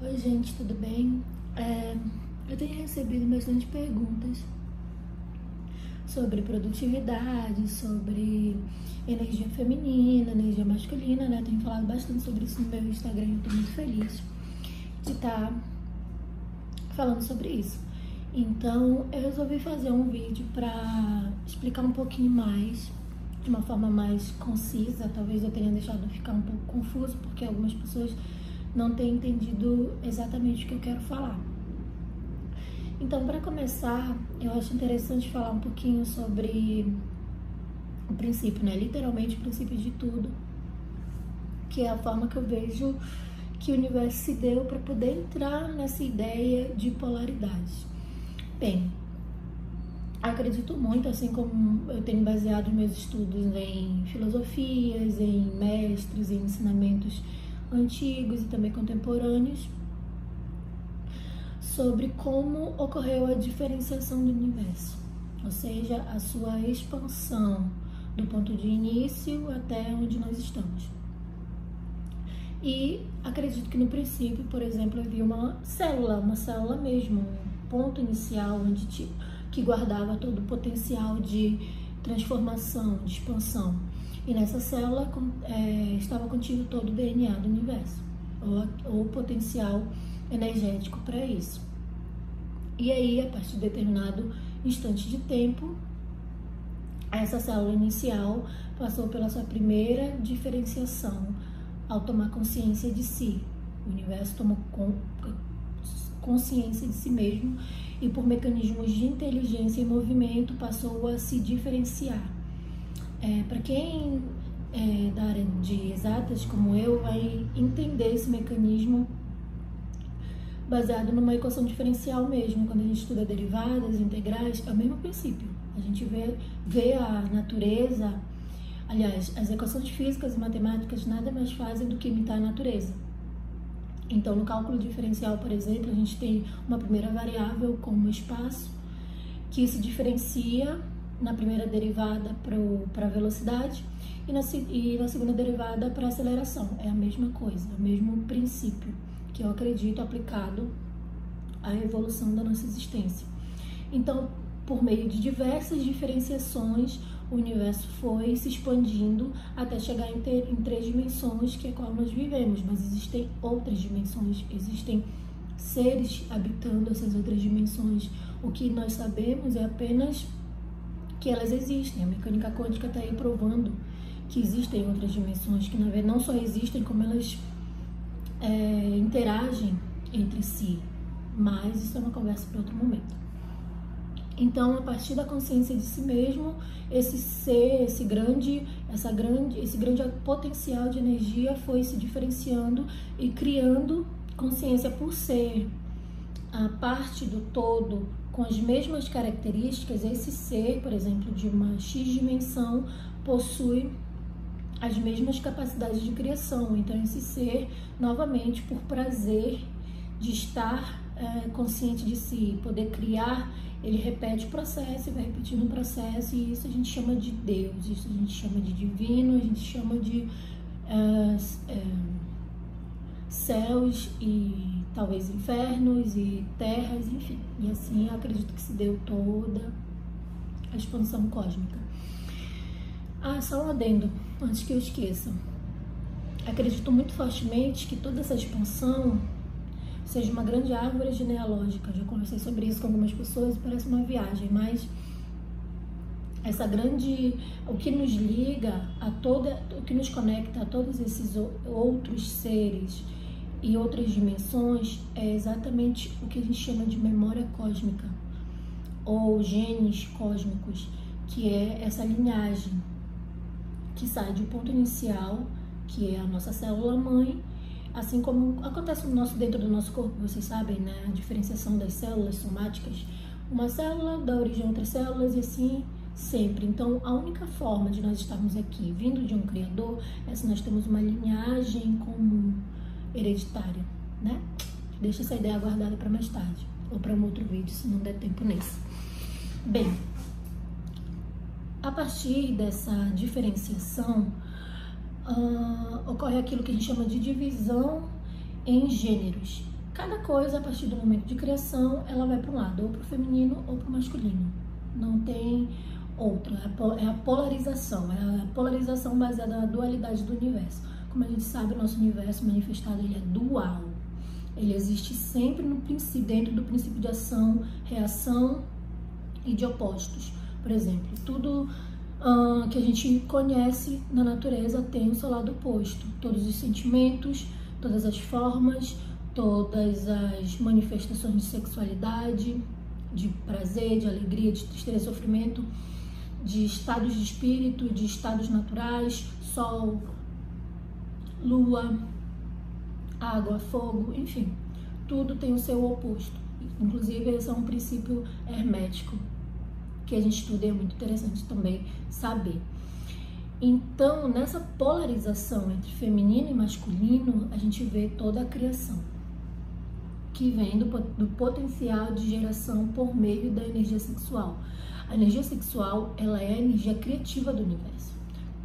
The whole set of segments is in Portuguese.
Oi gente, tudo bem? Eu tenho recebido bastante perguntas sobre produtividade, sobre energia feminina, energia masculina, né? Eu tenho falado bastante sobre isso no meu Instagram e eu tô muito feliz de estar falando sobre isso. Então, eu resolvi fazer um vídeo para explicar um pouquinho mais, de uma forma mais concisa. Talvez eu tenha deixado ficar um pouco confuso, porque algumas pessoas não têm entendido exatamente o que eu quero falar. Então, para começar, eu acho interessante falar um pouquinho sobre o princípio, né? Literalmente o princípio de tudo, que é a forma que eu vejo que o universo se deu para poder entrar nessa ideia de polaridade. Bem, acredito muito, assim como eu tenho baseado meus estudos em filosofias, em mestres, em ensinamentos antigos e também contemporâneos, sobre como ocorreu a diferenciação do universo, ou seja, a sua expansão do ponto de início até onde nós estamos. E acredito que no princípio, por exemplo, havia uma célula mesmo, um ponto inicial que guardava todo o potencial de transformação, de expansão. E nessa célula estava contido todo o DNA do universo, ou o potencial energético para isso. E aí, a partir de determinado instante de tempo, essa célula inicial passou pela sua primeira diferenciação ao tomar consciência de si. O universo tomou consciência de si mesmo e, por mecanismos de inteligência e movimento, passou a se diferenciar. Para quem é da área de exatas, como eu, vai entender esse mecanismo baseado numa equação diferencial mesmo. Quando a gente estuda derivadas, integrais, é o mesmo princípio. A gente vê a natureza. Aliás, as equações físicas e matemáticas nada mais fazem do que imitar a natureza. Então, no cálculo diferencial, por exemplo, a gente tem uma primeira variável como espaço, que se diferencia na primeira derivada para a velocidade e na segunda derivada para a aceleração. É a mesma coisa, é o mesmo princípio que eu acredito aplicado à evolução da nossa existência. Então, por meio de diversas diferenciações, o universo foi se expandindo até chegar em 3 dimensões, que é qual nós vivemos, mas existem outras dimensões, existem seres habitando essas outras dimensões. O que nós sabemos é apenas que elas existem. A mecânica quântica está aí provando que existem outras dimensões, que na verdade não só existem, como elas interagem entre si. Mas isso é uma conversa para outro momento. Então, a partir da consciência de si mesmo, esse ser, esse grande potencial de energia foi se diferenciando e criando consciência por ser a parte do todo com as mesmas características. Esse ser, por exemplo, de uma X dimensão, possui as mesmas capacidades de criação. Então, esse ser, novamente, por prazer de estar consciente de si, poder criar, ele repete o processo e vai repetindo o processo, e isso a gente chama de Deus, isso a gente chama de divino, a gente chama de céus e talvez infernos e terras, enfim. E assim eu acredito que se deu toda a expansão cósmica. Só um adendo, antes que eu esqueça. Acredito muito fortemente que toda essa expansão seja uma grande árvore genealógica. Já conversei sobre isso com algumas pessoas e parece uma viagem, mas o que nos liga o que nos conecta a todos esses outros seres e outras dimensões é exatamente o que a gente chama de memória cósmica ou genes cósmicos, que é essa linhagem que sai de um ponto inicial, que é a nossa célula-mãe, assim como acontece dentro do nosso corpo. Vocês sabem, né? A diferenciação das células somáticas. Uma célula dá origem a outras células e assim sempre. Então, a única forma de nós estarmos aqui, vindo de um Criador, é se nós temos uma linhagem comum, hereditária, né? Deixa essa ideia guardada para mais tarde, ou para um outro vídeo, se não der tempo nesse. Bem, a partir dessa diferenciação, ocorre aquilo que a gente chama de divisão em gêneros. Cada coisa, a partir do momento de criação, ela vai para um lado, ou para o feminino ou para o masculino. Não tem outro, é a polarização, baseada na dualidade do universo. Como a gente sabe, o nosso universo manifestado, ele é dual. Ele existe sempre no princípio, dentro do princípio de ação, reação e de opostos. Por exemplo, tudo que a gente conhece na natureza tem o seu lado oposto. Todos os sentimentos, todas as formas, todas as manifestações de sexualidade, de prazer, de alegria, de tristeza, de sofrimento, de estados de espírito, de estados naturais, sol, lua, água, fogo, enfim, tudo tem o seu oposto. Inclusive, esse é um princípio hermético que a gente estuda e é muito interessante também saber. Então, nessa polarização entre feminino e masculino, a gente vê toda a criação, que vem do potencial de geração por meio da energia sexual. A energia sexual, ela é a energia criativa do universo.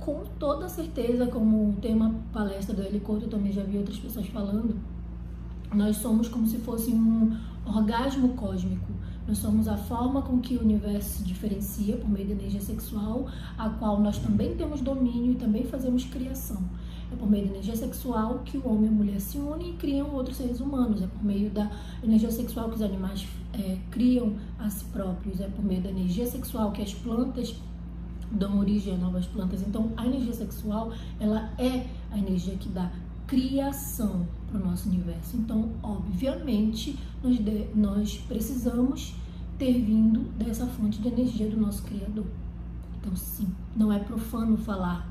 Com toda certeza, como tem uma palestra do Eli Couto, eu também já vi outras pessoas falando, nós somos como se fosse um orgasmo cósmico. Nós somos a forma com que o universo se diferencia por meio da energia sexual, a qual nós também temos domínio e também fazemos criação. É por meio da energia sexual que o homem e a mulher se unem e criam outros seres humanos. É por meio da energia sexual que os animais criam a si próprios. É por meio da energia sexual que as plantas dão origem a novas plantas. Então, a energia sexual, ela é a energia que dá criação para o nosso universo. Então, obviamente, nós precisamos ter vindo dessa fonte de energia do nosso Criador. Então, sim, não é profano falar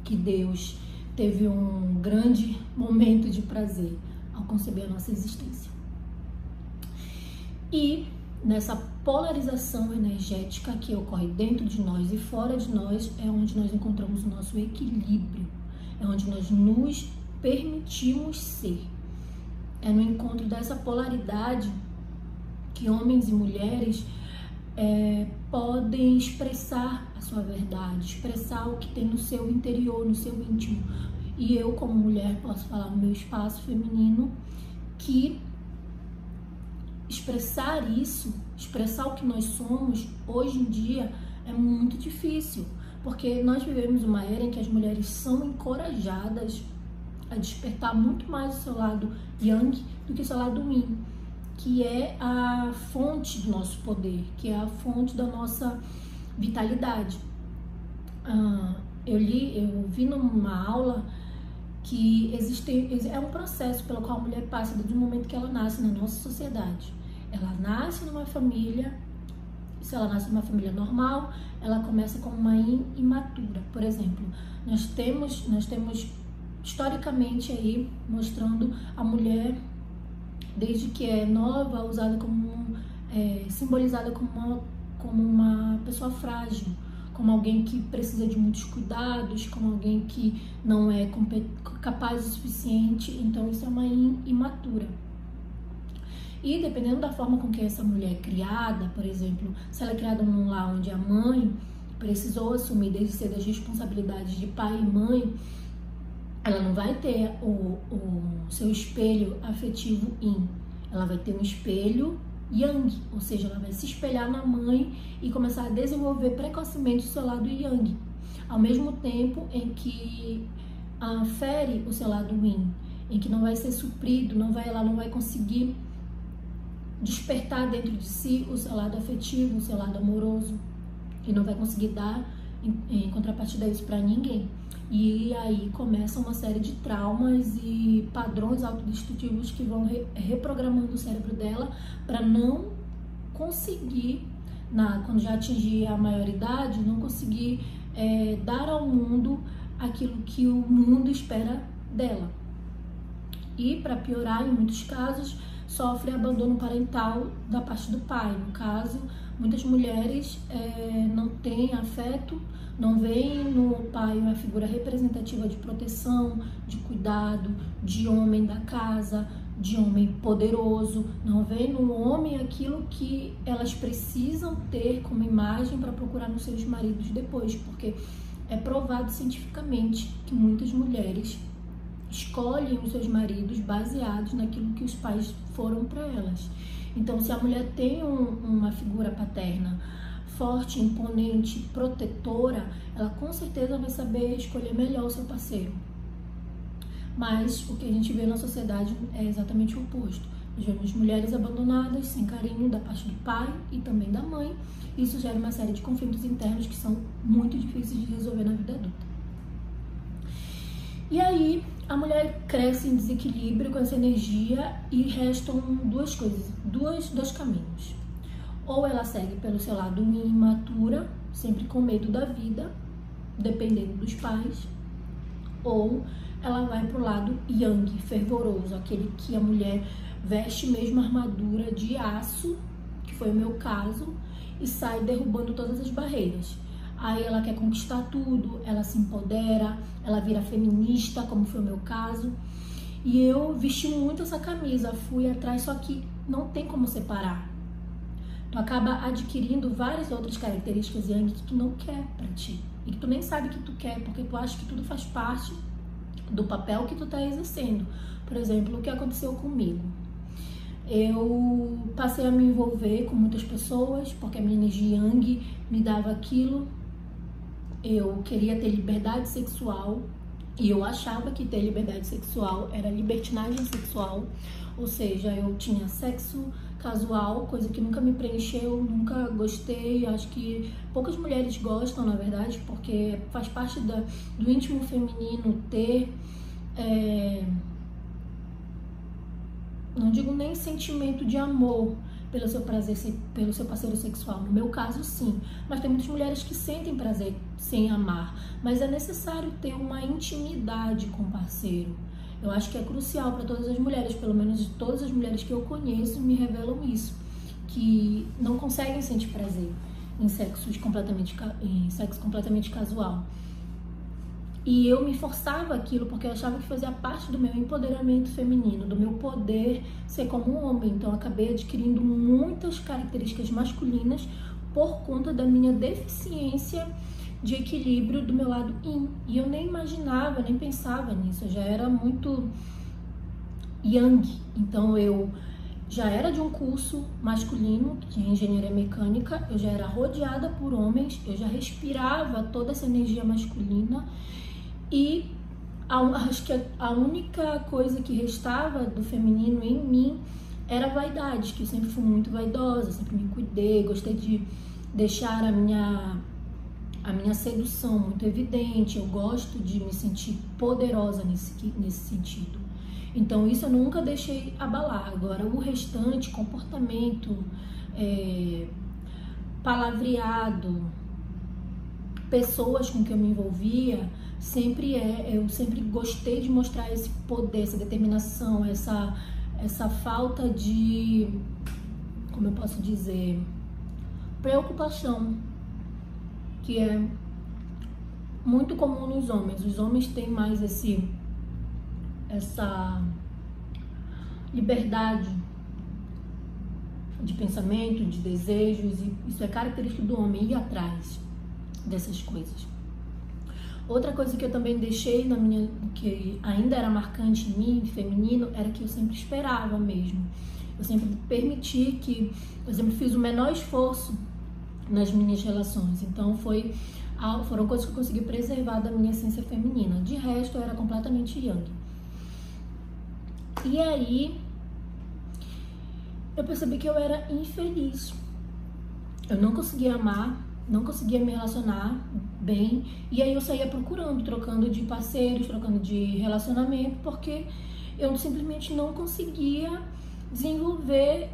que Deus teve um grande momento de prazer ao conceber a nossa existência. E nessa polarização energética que ocorre dentro de nós e fora de nós, é onde nós encontramos o nosso equilíbrio, é onde nós nos permitimos ser. É no encontro dessa polaridade que homens e mulheres podem expressar a sua verdade, expressar o que tem no seu interior, no seu íntimo. E eu, como mulher, posso falar no meu espaço feminino que expressar isso, expressar o que nós somos, hoje em dia é muito difícil, porque nós vivemos uma era em que as mulheres são encorajadas a despertar muito mais o seu lado yang do que o seu lado yin, que é a fonte do nosso poder, que é a fonte da nossa vitalidade. Eu vi numa aula que é um processo pelo qual a mulher passa desde o momento que ela nasce na nossa sociedade. Ela nasce numa família, se ela nasce numa família normal, ela começa como uma imatura. Por exemplo, nós temos historicamente aí mostrando a mulher desde que é nova, usada simbolizada como uma pessoa frágil, como alguém que precisa de muitos cuidados, como alguém que não é capaz o suficiente. Então isso é uma imatura. E dependendo da forma com que essa mulher é criada, por exemplo, se ela é criada num lar onde a mãe precisou assumir desde cedo as responsabilidades de pai e mãe, ela não vai ter o seu espelho afetivo yin, ela vai ter um espelho yang, ou seja, ela vai se espelhar na mãe e começar a desenvolver precocemente o seu lado yang, ao mesmo tempo em que fere o seu lado yin, em que não vai ser suprido, ela não vai conseguir despertar dentro de si o seu lado afetivo, o seu lado amoroso, e não vai conseguir dar em contrapartida isso para ninguém. E aí começa uma série de traumas e padrões autodestrutivos que vão reprogramando o cérebro dela para não conseguir, quando já atingir a maioridade, não conseguir dar ao mundo aquilo que o mundo espera dela. E para piorar, em muitos casos, sofre abandono parental da parte do pai. No caso, muitas mulheres não têm afeto, não veem no pai uma figura representativa de proteção, de cuidado, de homem da casa, de homem poderoso, não veem no homem aquilo que elas precisam ter como imagem para procurar nos seus maridos depois, porque é provado cientificamente que muitas mulheres escolhem os seus maridos baseados naquilo que os pais foram para elas. Então, se a mulher tem uma figura paterna forte, imponente, protetora, ela com certeza vai saber escolher melhor o seu parceiro. Mas o que a gente vê na sociedade é exatamente o oposto. Nós vemos mulheres abandonadas, sem carinho da parte do pai e também da mãe. Isso gera uma série de conflitos internos que são muito difíceis de resolver na vida adulta. E aí, a mulher cresce em desequilíbrio com essa energia e restam duas coisas, dois caminhos. Ou ela segue pelo seu lado imatura, sempre com medo da vida, dependendo dos pais, ou ela vai pro lado yang, fervoroso, aquele que a mulher veste mesmo armadura de aço, que foi o meu caso, e sai derrubando todas as barreiras. Aí ela quer conquistar tudo, ela se empodera, ela vira feminista, como foi o meu caso. E eu vesti muito essa camisa, fui atrás, só que não tem como separar. Tu acaba adquirindo várias outras características yang que tu não quer pra ti. E que tu nem sabe que tu quer, porque tu acha que tudo faz parte do papel que tu tá exercendo. Por exemplo, o que aconteceu comigo. Eu passei a me envolver com muitas pessoas, porque a minha energia yang me dava aquilo. Eu queria ter liberdade sexual e eu achava que ter liberdade sexual era libertinagem sexual, ou seja, eu tinha sexo casual, coisa que nunca me preencheu, nunca gostei. Acho que poucas mulheres gostam, na verdade, porque faz parte do íntimo feminino ter, não digo nem sentimento de amor pelo seu prazer, pelo seu parceiro sexual. No meu caso, sim. Mas tem muitas mulheres que sentem prazer sem amar. Mas é necessário ter uma intimidade com o parceiro. Eu acho que é crucial para todas as mulheres, pelo menos todas as mulheres que eu conheço me revelam isso, que não conseguem sentir prazer em sexo completamente casual. E eu me forçava aquilo porque eu achava que fazia parte do meu empoderamento feminino, do meu poder ser como um homem. Então eu acabei adquirindo muitas características masculinas por conta da minha deficiência de equilíbrio do meu lado yin. E eu nem imaginava, nem pensava nisso, eu já era muito yang. Então eu já era de um curso masculino de engenharia mecânica, eu já era rodeada por homens, eu já respirava toda essa energia masculina. E acho que a única coisa que restava do feminino em mim era a vaidade, que eu sempre fui muito vaidosa, sempre me cuidei, gostei de deixar a minha sedução muito evidente, eu gosto de me sentir poderosa nesse sentido. Então isso eu nunca deixei abalar. Agora o restante, comportamento, palavreado, pessoas com que eu me envolvia, eu sempre gostei de mostrar esse poder, essa determinação, essa falta de, como eu posso dizer, preocupação, que é muito comum nos homens. Os homens têm mais essa liberdade de pensamento, de desejos, e isso é característico do homem, ir atrás dessas coisas. Outra coisa que eu também deixei que ainda era marcante em mim, feminino, era que eu sempre esperava mesmo. Eu sempre permiti eu sempre fiz o menor esforço nas minhas relações. Então foram coisas que eu consegui preservar da minha essência feminina. De resto, eu era completamente yang. E aí, eu percebi que eu era infeliz. Eu não conseguia amar, não conseguia me relacionar bem, e aí eu saía procurando, trocando de parceiros, trocando de relacionamento, porque eu simplesmente não conseguia desenvolver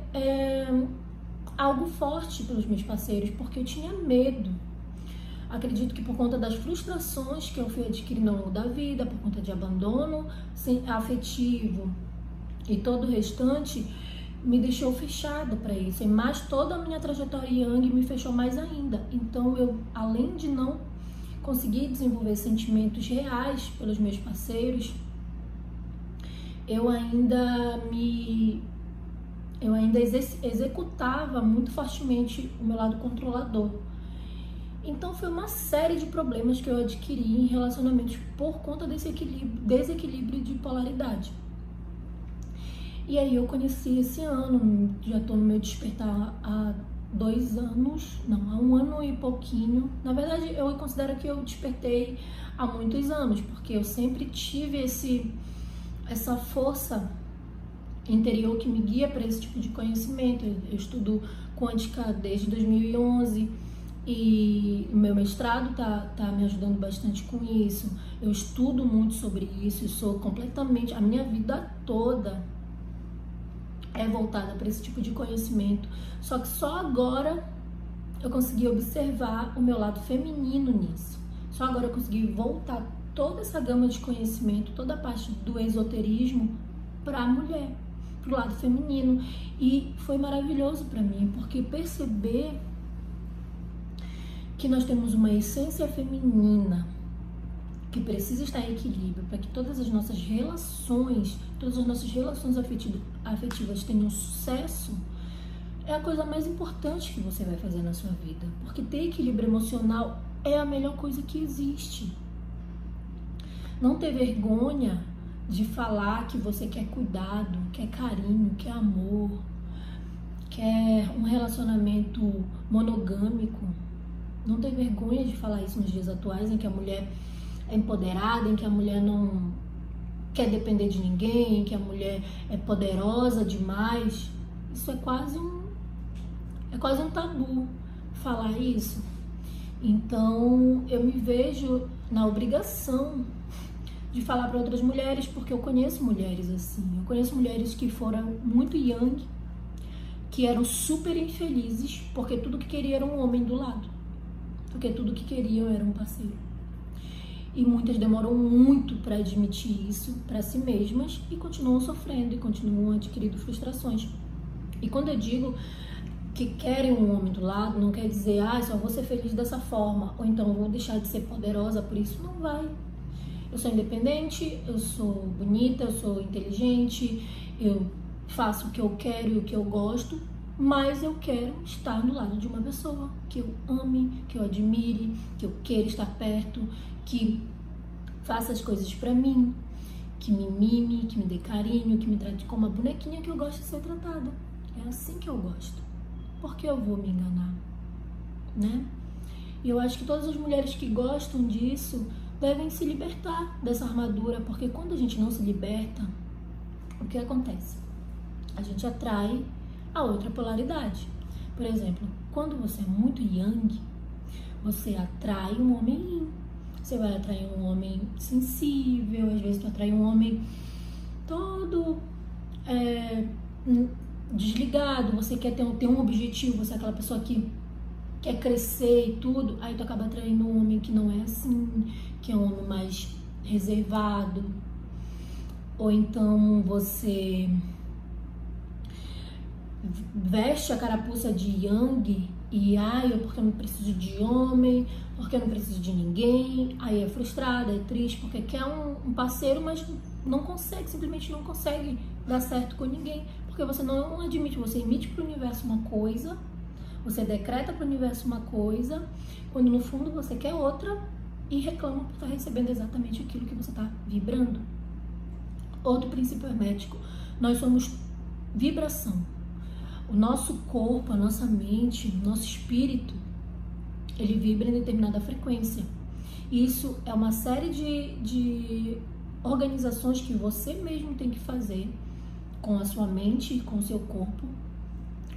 algo forte pelos meus parceiros, porque eu tinha medo. Acredito que por conta das frustrações que eu fui adquirindo ao longo da vida, por conta de abandono afetivo e todo o restante, me deixou fechada para isso, mas toda a minha trajetória yang me fechou mais ainda. Então eu, além de não conseguir desenvolver sentimentos reais pelos meus parceiros, eu ainda executava muito fortemente o meu lado controlador. Então foi uma série de problemas que eu adquiri em relacionamentos por conta desse desequilíbrio de polaridade. E aí eu conheci esse ano, já tô no meu despertar há 2 anos, não, há 1 ano e pouquinho. Na verdade, eu considero que eu despertei há muitos anos, porque eu sempre tive essa força interior que me guia para esse tipo de conhecimento. Eu estudo quântica desde 2011 e o meu mestrado tá me ajudando bastante com isso. Eu estudo muito sobre isso e sou completamente, a minha vida toda é voltada para esse tipo de conhecimento. Só que só agora eu consegui observar o meu lado feminino nisso. Só agora eu consegui voltar toda essa gama de conhecimento, toda a parte do esoterismo para a mulher, para o lado feminino. E foi maravilhoso para mim, porque perceber que nós temos uma essência feminina que precisa estar em equilíbrio para que todas as nossas relações afetivas tenham sucesso, é a coisa mais importante que você vai fazer na sua vida. Porque ter equilíbrio emocional é a melhor coisa que existe. Não ter vergonha de falar que você quer cuidado, quer carinho, quer amor, quer um relacionamento monogâmico. Não ter vergonha de falar isso nos dias atuais, em que a mulher é empoderada, em que a mulher não quer depender de ninguém, em que a mulher é poderosa demais. Isso é quase um tabu falar isso. Então eu me vejo na obrigação de falar para outras mulheres, porque eu conheço mulheres assim. Eu conheço mulheres que foram muito yang, que eram super infelizes, porque tudo que queriam era um homem do lado, porque tudo que queriam era um parceiro. E muitas demoram muito para admitir isso para si mesmas e continuam sofrendo e continuam adquirindo frustrações. E quando eu digo que querem um homem do lado, não quer dizer, só vou ser feliz dessa forma, ou então vou deixar de ser poderosa por isso. Não vai. Eu sou independente, eu sou bonita, eu sou inteligente, eu faço o que eu quero e o que eu gosto, mas eu quero estar do lado de uma pessoa que eu ame, que eu admire, que eu queira estar perto, que faça as coisas pra mim, que me mime, que me dê carinho, que me trate como a bonequinha que eu gosto de ser tratada. É assim que eu gosto. Por que eu vou me enganar? Né? E eu acho que todas as mulheres que gostam disso devem se libertar dessa armadura, porque quando a gente não se liberta, o que acontece? A gente atrai a outra polaridade. Por exemplo, quando você é muito yang, você atrai um homem yin. Você vai atrair um homem sensível, às vezes tu atrai um homem todo desligado, você quer ter um objetivo, você é aquela pessoa que quer crescer e tudo, aí tu acaba atraindo um homem que não é assim, que é um homem mais reservado. Ou então você veste a carapuça de yang e porque eu não preciso de homem, porque eu não preciso de ninguém, aí é frustrada, é triste, porque quer um parceiro, mas não consegue, simplesmente não consegue dar certo com ninguém, porque você não admite, você emite para o universo uma coisa, você decreta para o universo uma coisa, quando no fundo você quer outra e reclama por estar recebendo exatamente aquilo que você está vibrando. Outro princípio hermético, nós somos vibração. O nosso corpo, a nossa mente, o nosso espírito, ele vibra em determinada frequência. Isso é uma série de organizações que você mesmo tem que fazer com a sua mente e com o seu corpo,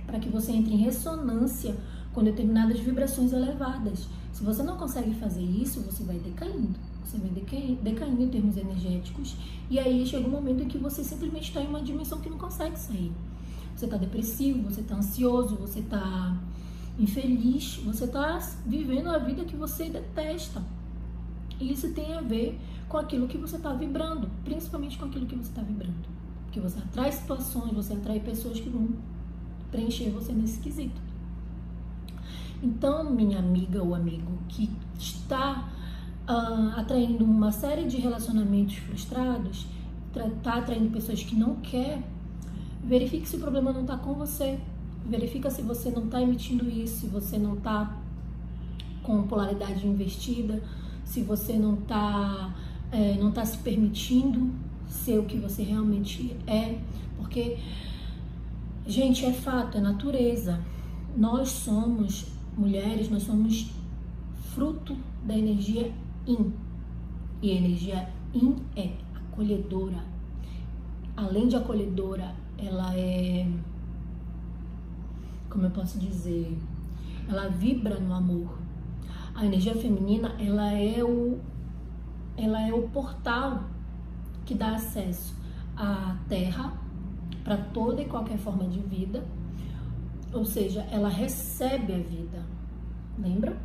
para que você entre em ressonância com determinadas vibrações elevadas. Se você não consegue fazer isso, você vai decaindo. Você vai decaindo em termos energéticos. E aí chega um momento em que você simplesmente está em uma dimensão que não consegue sair. Você está depressivo, você está ansioso, você está infeliz, você está vivendo a vida que você detesta. E isso tem a ver com aquilo que você está vibrando, principalmente com aquilo que você está vibrando. Porque você atrai situações, você atrai pessoas que vão preencher você nesse quesito. Então, minha amiga ou amigo que está atraindo uma série de relacionamentos frustrados, está atraindo pessoas que não quer, verifique se o problema não está com você. Verifica se você não está emitindo isso, se você não está com polaridade invertida, se você não tá se permitindo ser o que você realmente é, porque, gente, é fato, é natureza. Nós somos mulheres, nós somos fruto da energia Yin. E a energia Yin é acolhedora. Além de acolhedora, ela é, como eu posso dizer, ela vibra no amor. A energia feminina, ela é o portal que dá acesso à terra para toda e qualquer forma de vida, ou seja, ela recebe a vida. Lembra?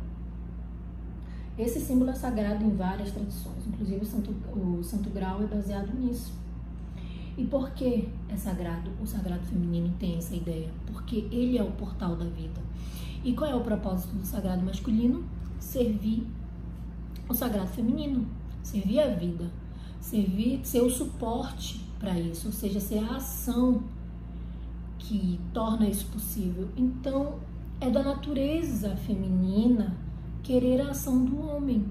Esse símbolo é sagrado em várias tradições, inclusive o Santo Grau é baseado nisso. E por que é sagrado? O sagrado feminino tem essa ideia, porque ele é o portal da vida. E qual é o propósito do sagrado masculino? Servir o sagrado feminino, servir a vida, ser o suporte para isso, ou seja, ser a ação que torna isso possível. Então, é da natureza feminina querer a ação do homem,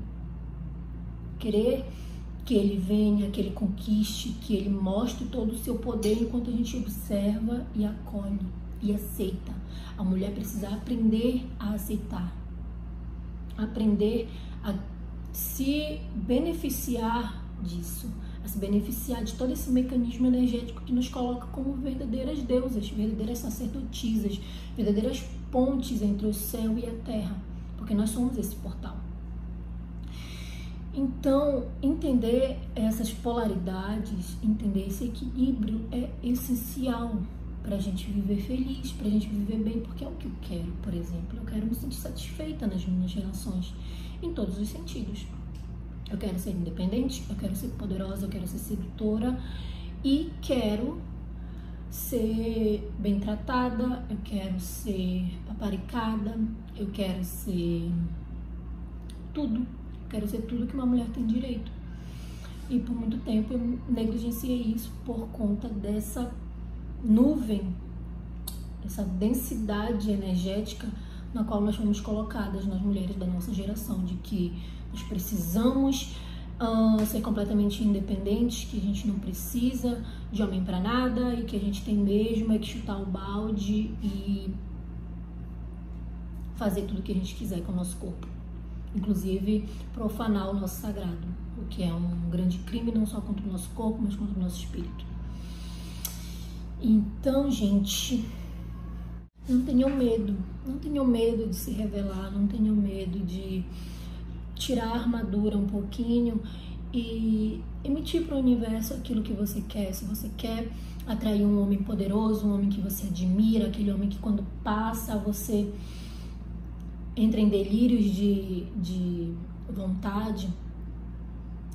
querer que ele venha, que ele conquiste, que ele mostre todo o seu poder, enquanto a gente observa e acolhe e aceita. A mulher precisa aprender a aceitar, aprender a se beneficiar disso, a se beneficiar de todo esse mecanismo energético que nos coloca como verdadeiras deusas, verdadeiras sacerdotisas, verdadeiras pontes entre o céu e a terra, porque nós somos esse portal. Então, entender essas polaridades, entender esse equilíbrio é essencial para a gente viver feliz, para a gente viver bem, porque é o que eu quero, por exemplo. Eu quero me sentir satisfeita nas minhas relações, em todos os sentidos. Eu quero ser independente, eu quero ser poderosa, eu quero ser sedutora e quero ser bem tratada, eu quero ser paparicada, eu quero ser tudo. Quero ser tudo que uma mulher tem direito. E por muito tempo eu negligenciei isso por conta dessa nuvem, essa densidade energética na qual nós fomos colocadas, nas mulheres da nossa geração, de que nós precisamos ser completamente independentes, que a gente não precisa de homem para nada e que a gente tem mesmo é que chutar o balde e fazer tudo o que a gente quiser com o nosso corpo. Inclusive profanar o nosso sagrado, o que é um grande crime não só contra o nosso corpo, mas contra o nosso espírito. Então, gente, não tenham medo de se revelar, não tenham medo de tirar a armadura um pouquinho e emitir para o universo aquilo que você quer. Se você quer atrair um homem poderoso, um homem que você admira, aquele homem que quando passa você entra em delírios de vontade,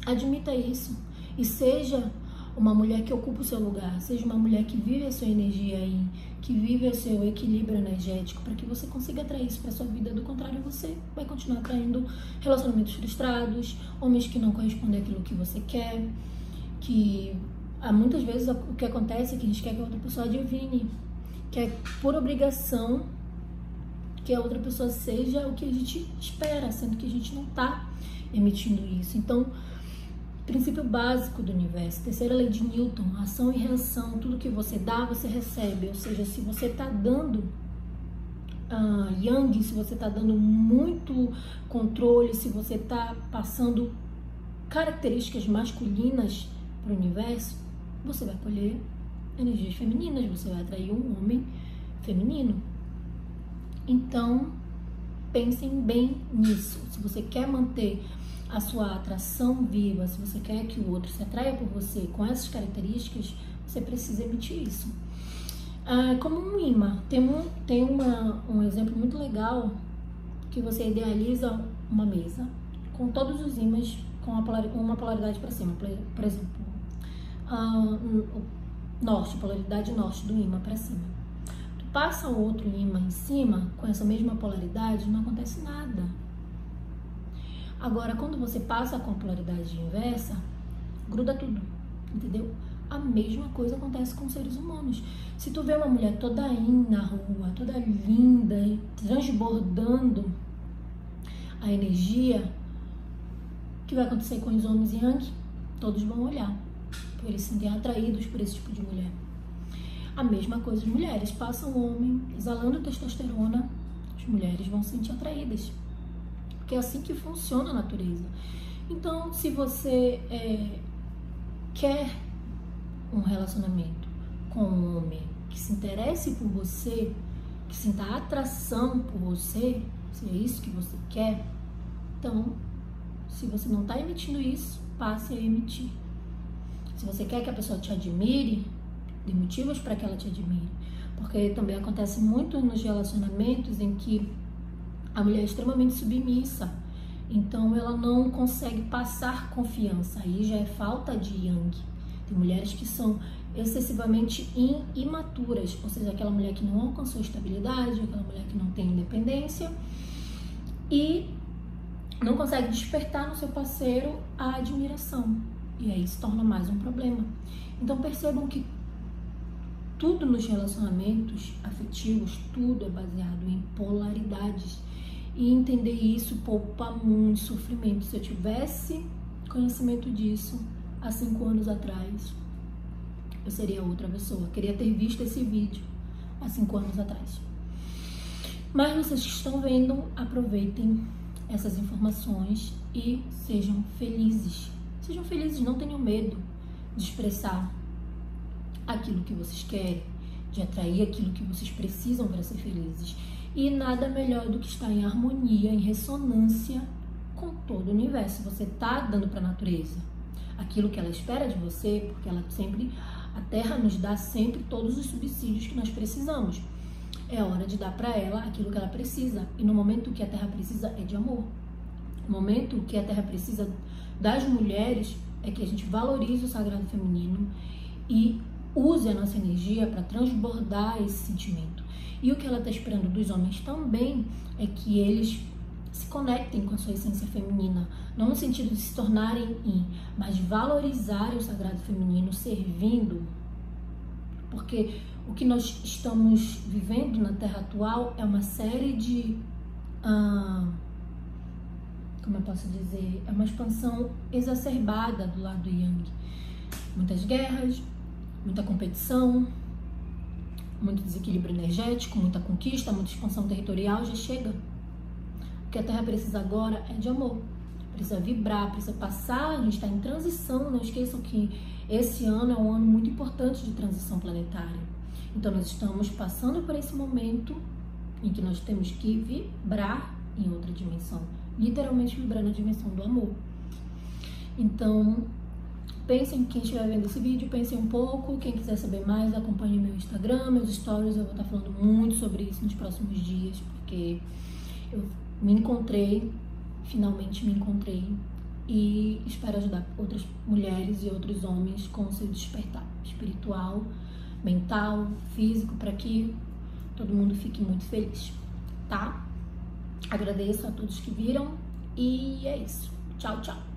admita isso e seja uma mulher que ocupa o seu lugar, seja uma mulher que vive a sua energia aí, que vive o seu equilíbrio energético, para que você consiga atrair isso para sua vida. Do contrário, você vai continuar atraindo relacionamentos frustrados, homens que não correspondem àquilo que você quer, que muitas vezes o que acontece é que a gente quer que a outra pessoa adivinhe, que é por obrigação que a outra pessoa seja o que a gente espera, sendo que a gente não está emitindo isso. Então, princípio básico do universo, terceira lei de Newton, ação e reação, tudo que você dá, você recebe. Ou seja, se você está dando yang, se você está dando muito controle, se você está passando características masculinas para o universo, você vai colher energias femininas, você vai atrair um homem feminino. Então, pensem bem nisso. Se você quer manter a sua atração viva, se você quer que o outro se atraia por você com essas características, você precisa emitir isso. Como um imã, tem um exemplo muito legal que você idealiza uma mesa com todos os ímãs com uma polaridade para cima. Por exemplo, norte, polaridade norte do imã para cima. Passa outro ímã em cima com essa mesma polaridade, não acontece nada. Agora, quando você passa com a polaridade inversa, gruda tudo, entendeu? A mesma coisa acontece com os seres humanos. Se tu vê uma mulher toda yin na rua, toda linda, transbordando a energia, o que vai acontecer com os homens Yang? Todos vão olhar, porque eles se sentem atraídos por esse tipo de mulher. A mesma coisa as mulheres, passam o homem exalando testosterona, as mulheres vão se sentir atraídas, porque é assim que funciona a natureza. Então, se você quer um relacionamento com um homem que se interesse por você, que sinta atração por você, se é isso que você quer, então, se você não está emitindo isso, passe a emitir. Se você quer que a pessoa te admire, dê motivos para que ela te admire. Porque também acontece muito nos relacionamentos em que a mulher é extremamente submissa, então ela não consegue passar confiança, aí já é falta de Yang. Tem mulheres que são excessivamente imaturas, ou seja, aquela mulher que não alcançou estabilidade, aquela mulher que não tem independência e não consegue despertar no seu parceiro a admiração, e aí se torna mais um problema. Então percebam que tudo nos relacionamentos afetivos, tudo é baseado em polaridades, e entender isso poupa muito sofrimento. Se eu tivesse conhecimento disso há 5 anos atrás, eu seria outra pessoa. Queria ter visto esse vídeo há 5 anos atrás. Mas vocês que estão vendo, aproveitem essas informações e sejam felizes. Sejam felizes, não tenham medo de expressar aquilo que vocês querem, de atrair aquilo que vocês precisam para ser felizes. E nada melhor do que estar em harmonia, em ressonância com todo o universo. Você está dando para a natureza aquilo que ela espera de você, porque a Terra nos dá sempre todos os subsídios que nós precisamos. É hora de dar para ela aquilo que ela precisa. E no momento que a Terra precisa é de amor. No momento que a Terra precisa das mulheres é que a gente valorize o sagrado feminino e use a nossa energia para transbordar esse sentimento. E o que ela está esperando dos homens também é que eles se conectem com a sua essência feminina, não no sentido de se tornarem mas valorizarem o sagrado feminino, servindo. Porque o que nós estamos vivendo na Terra atual é uma série de, como eu posso dizer, é uma expansão exacerbada do lado Yang. Muitas guerras, muita competição, muito desequilíbrio energético, muita conquista, muita expansão territorial, já chega. O que a Terra precisa agora é de amor. Precisa vibrar, precisa passar, a gente está em transição, não esqueçam que esse ano é um ano muito importante de transição planetária. Então nós estamos passando por esse momento em que nós temos que vibrar em outra dimensão, literalmente vibrar na dimensão do amor. Então, pensem, quem estiver vendo esse vídeo, pensem um pouco. Quem quiser saber mais, acompanhe meu Instagram, meus stories. Eu vou estar falando muito sobre isso nos próximos dias, porque eu me encontrei, finalmente me encontrei, e espero ajudar outras mulheres e outros homens com o seu despertar espiritual, mental, físico, para que todo mundo fique muito feliz, tá? Agradeço a todos que viram e é isso. Tchau, tchau!